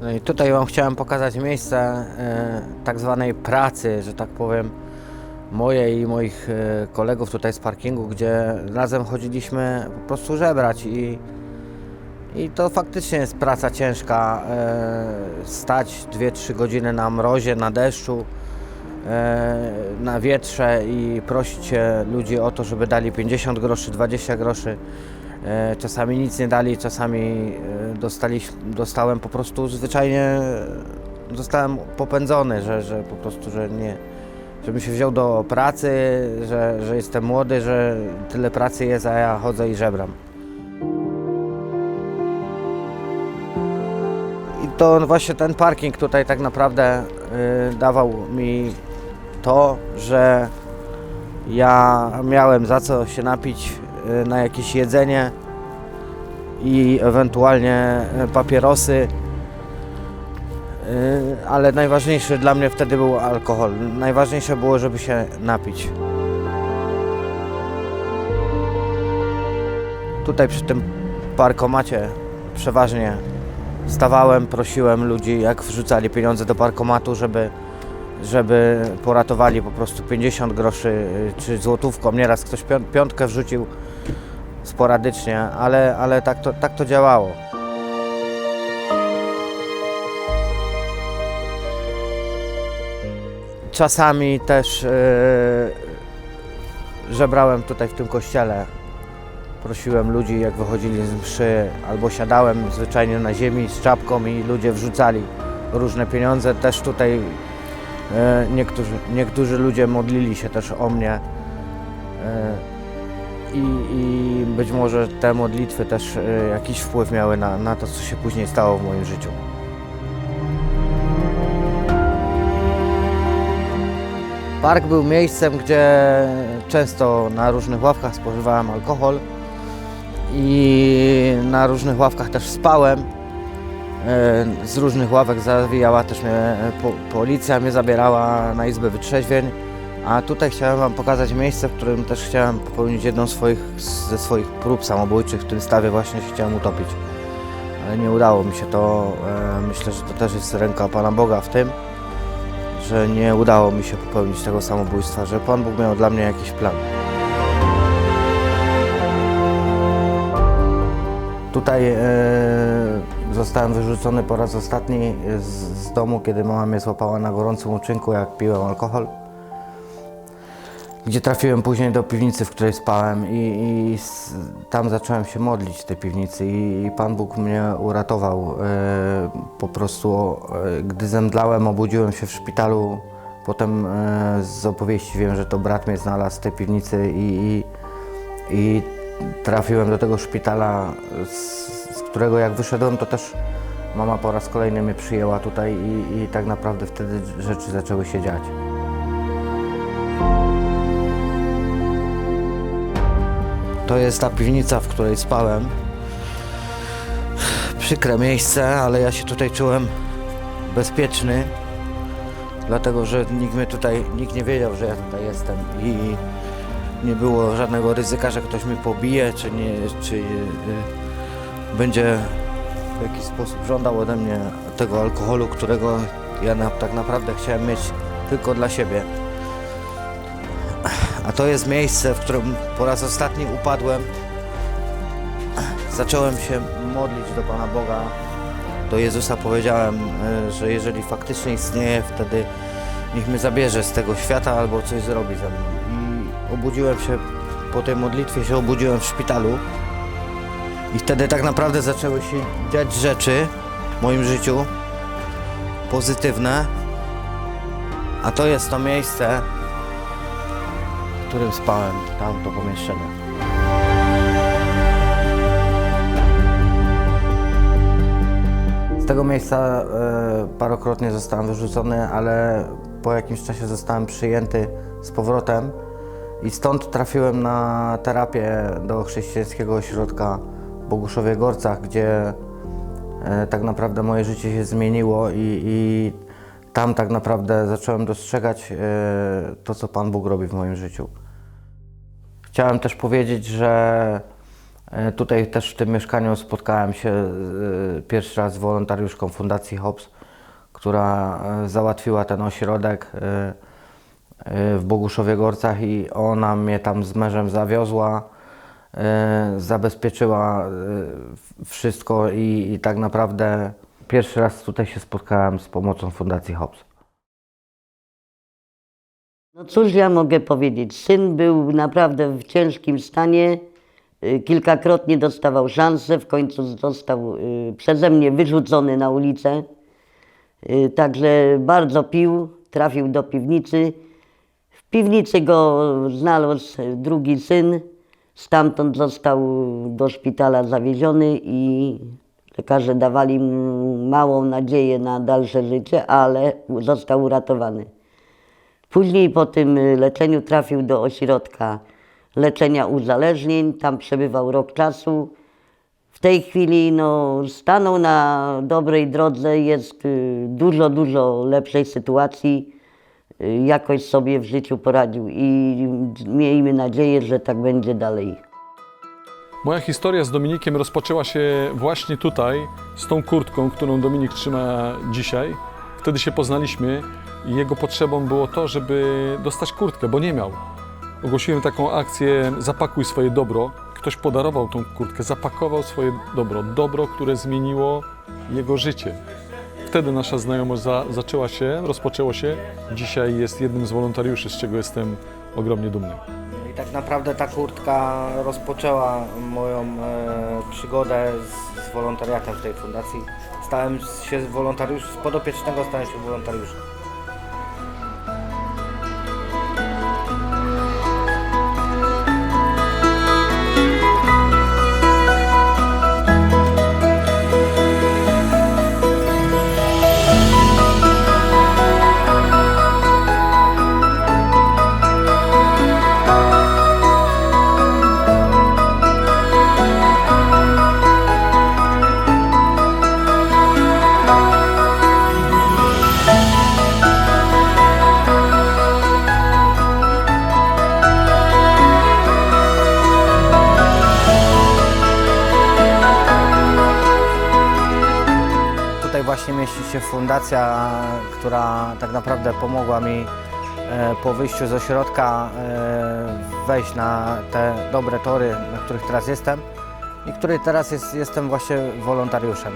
No i tutaj wam chciałem pokazać miejsce tak zwanej pracy, że tak powiem, mojej i moich kolegów tutaj z parkingu, gdzie razem chodziliśmy po prostu żebrać i to faktycznie jest praca ciężka, stać 2-3 godziny na mrozie, na deszczu, na wietrze i prosić się ludzi o to, żeby dali 50 groszy, 20 groszy. Czasami nic nie dali, czasami dostałem po prostu zwyczajnie, zostałem popędzony, że po prostu, że nie, żebym się wziął do pracy, że jestem młody, że tyle pracy jest, a ja chodzę i żebram. I to właśnie ten parking tutaj tak naprawdę dawał mi to, że ja miałem za co się napić, na jakieś jedzenie i ewentualnie papierosy, ale najważniejszy dla mnie wtedy był alkohol. Najważniejsze było, żeby się napić. Tutaj przy tym parkomacie przeważnie stawałem, prosiłem ludzi, jak wrzucali pieniądze do parkomatu, żeby poratowali po prostu 50 groszy czy złotówką. Nieraz ktoś piątkę wrzucił sporadycznie, ale tak to działało. Czasami też żebrałem tutaj w tym kościele. Prosiłem ludzi, jak wychodzili z mszy, albo siadałem zwyczajnie na ziemi z czapką i ludzie wrzucali różne pieniądze. Też tutaj niektórzy ludzie modlili się też o mnie i być może te modlitwy też jakiś wpływ miały na to, co się później stało w moim życiu. Park był miejscem, gdzie często na różnych ławkach spożywałem alkohol i na różnych ławkach też spałem. Z różnych ławek zawijała też mnie policja, mnie zabierała na izbę wytrzeźwień, a tutaj chciałem wam pokazać miejsce, w którym też chciałem popełnić jedną ze swoich prób samobójczych. W tym stawie właśnie się chciałem utopić, ale nie udało mi się to. Myślę, że to też jest ręka Pana Boga w tym, że nie udało mi się popełnić tego samobójstwa, że Pan Bóg miał dla mnie jakiś plan. Tutaj zostałem wyrzucony po raz ostatni z domu, kiedy mama mnie złapała na gorącym uczynku, jak piłem alkohol. Gdzie trafiłem później do piwnicy, w której spałem i tam zacząłem się modlić w tej piwnicy i Pan Bóg mnie uratował. Po prostu, gdy zemdlałem, obudziłem się w szpitalu. Potem z opowieści wiem, że to brat mnie znalazł w tej piwnicy i trafiłem do tego szpitala, z którego jak wyszedłem, to też mama po raz kolejny mnie przyjęła tutaj i tak naprawdę wtedy rzeczy zaczęły się dziać. To jest ta piwnica, w której spałem. Przykre miejsce, ale ja się tutaj czułem bezpieczny, dlatego że nikt nie wiedział, że ja tutaj jestem i nie było żadnego ryzyka, że ktoś mnie pobije, czy będzie w jakiś sposób żądał ode mnie tego alkoholu, którego ja tak naprawdę chciałem mieć tylko dla siebie. A to jest miejsce, w którym po raz ostatni upadłem. Zacząłem się modlić do Pana Boga. Do Jezusa powiedziałem, że jeżeli faktycznie istnieje, wtedy niech mnie zabierze z tego świata albo coś zrobi ze mną. I obudziłem się, po tej modlitwie się obudziłem w szpitalu. I wtedy tak naprawdę zaczęły się dziać rzeczy w moim życiu pozytywne. A to jest to miejsce, w którym spałem, tamto pomieszczenie. Z tego miejsca parokrotnie zostałem wyrzucony, ale po jakimś czasie zostałem przyjęty z powrotem i stąd trafiłem na terapię do chrześcijańskiego ośrodka w Boguszowie-Gorcach, gdzie tak naprawdę moje życie się zmieniło i tam tak naprawdę zacząłem dostrzegać to, co Pan Bóg robi w moim życiu. Chciałem też powiedzieć, że Tutaj też w tym mieszkaniu spotkałem się pierwszy raz z wolontariuszką Fundacji Hobbs, która załatwiła ten ośrodek w Boguszowie Gorcach i ona mnie tam z mężem zawiozła, zabezpieczyła wszystko i tak naprawdę pierwszy raz tutaj się spotkałem z pomocą Fundacji Hobbs. No cóż ja mogę powiedzieć, syn był naprawdę w ciężkim stanie, kilkakrotnie dostawał szansę, w końcu został przeze mnie wyrzucony na ulicę, także bardzo pił, trafił do piwnicy. W piwnicy go znalazł drugi syn, stamtąd został do szpitala zawieziony i lekarze dawali mu małą nadzieję na dalsze życie, ale został uratowany. Później po tym leczeniu trafił do ośrodka leczenia uzależnień, tam przebywał rok czasu. W tej chwili stanął na dobrej drodze, jest w dużo lepszej sytuacji. Jakoś sobie w życiu poradził i miejmy nadzieję, że tak będzie dalej. Moja historia z Dominikiem rozpoczęła się właśnie tutaj, z tą kurtką, którą Dominik trzyma dzisiaj. Wtedy się poznaliśmy i jego potrzebą było to, żeby dostać kurtkę, bo nie miał. Ogłosiłem taką akcję Zapakuj swoje dobro. Ktoś podarował tą kurtkę, zapakował swoje dobro, które zmieniło jego życie. Wtedy nasza znajomość rozpoczęło się. Dzisiaj jest jednym z wolontariuszy, z czego jestem ogromnie dumny. I tak naprawdę ta kurtka rozpoczęła moją przygodę z wolontariatem w tej fundacji. Stałem się z podopiecznego stałem się wolontariuszem. Tutaj właśnie mieści się fundacja, która tak naprawdę pomogła mi po wyjściu z ośrodka wejść na te dobre tory, na których teraz jestem i której teraz jestem właśnie wolontariuszem.